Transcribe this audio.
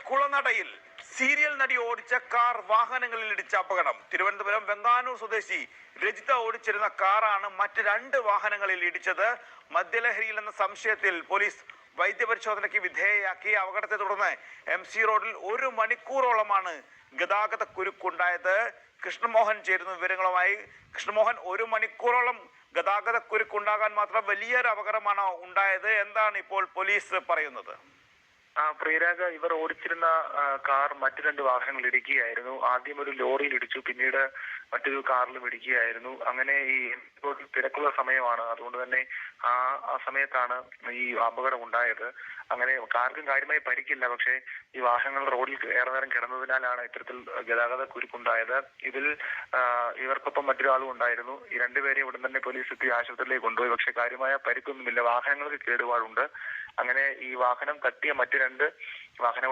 കുളനടയിൽ serial നടി ഓടിച്ച car വാഹനങ്ങളിൽ ഇടിച്ച അപകടം. തിരുവനന്തപുരം വെങ്ങാനൂർ സ്വദേശി രജിത ഓടിച്ചിരുന്ന കാറാണ് മറ്റ് 2 വാഹനങ്ങളിൽ ഇടിച്ചത്. മദ്യലഹരിയിൽ എന്ന സംശയത്തിൽ പോലീസ് വൈദ്യപരിശോധനയ്ക്ക് വിധേയയാക്കി. അപകടത്തെ തുടർന്ന് MC റോഡിൽ 1 മണിക്കൂറോളമാണ് ഗതാഗത കുരുക്കുണ്ടായത്. കൃഷ്ണമോഹൻ ചേരുന്ന വിവരങ്ങളുമായി. കൃഷ്ണമോഹൻ, 1 മണിക്കൂറോളം ഗതാഗത കുരുക്കുണ്ടാകാൻ മാത്രം വലിയൊരു അപകടമാണ് ഉണ്ടായത്. എന്താണ് ഇപ്പോൾ പോലീസ് പറയുന്നത്? പ്രിയരാജ, ഇവർ ഓടിച്ചിരുന്ന കാർ മറ്റു 2 വാഹനങ്ങൾ ഇടിക്കുകയായിരുന്നു. ആദ്യം ഒരു ലോറിയിൽ ഇടിച്ചു, പിന്നീട് മറ്റൊരു കാറിലും ഇടിക്കുകയായിരുന്നു. അങ്ങനെ ഈ തിരക്കുള്ള സമയമാണ്, അതുകൊണ്ട് തന്നെ ആ സമയത്താണ് ഈ അപകടം ഉണ്ടായത്. അങ്ങനെ കാർക്കും കാര്യമായി പരിക്കില്ല, പക്ഷേ ഈ വാഹനങ്ങൾ റോഡിൽ ഏറെ നേരം കിടന്നതിനാലാണ് ഇത്തരത്തിൽ ഗതാഗത കുരുക്കുണ്ടായത്. ഇതിൽ ഇവർക്കൊപ്പം മറ്റൊരാളും ഉണ്ടായിരുന്നു. ഈ 2 പേരെ ഉടൻ തന്നെ പോലീസ് എത്തി ആശുപത്രിയിലേക്ക് കൊണ്ടുപോയി. പക്ഷെ കാര്യമായ പരിക്കൊന്നുമില്ല. വാഹനങ്ങൾക്ക് കേടുപാടുണ്ട്. അങ്ങനെ ഈ വാഹനം തട്ടിയ മറ്റു 2 വാഹന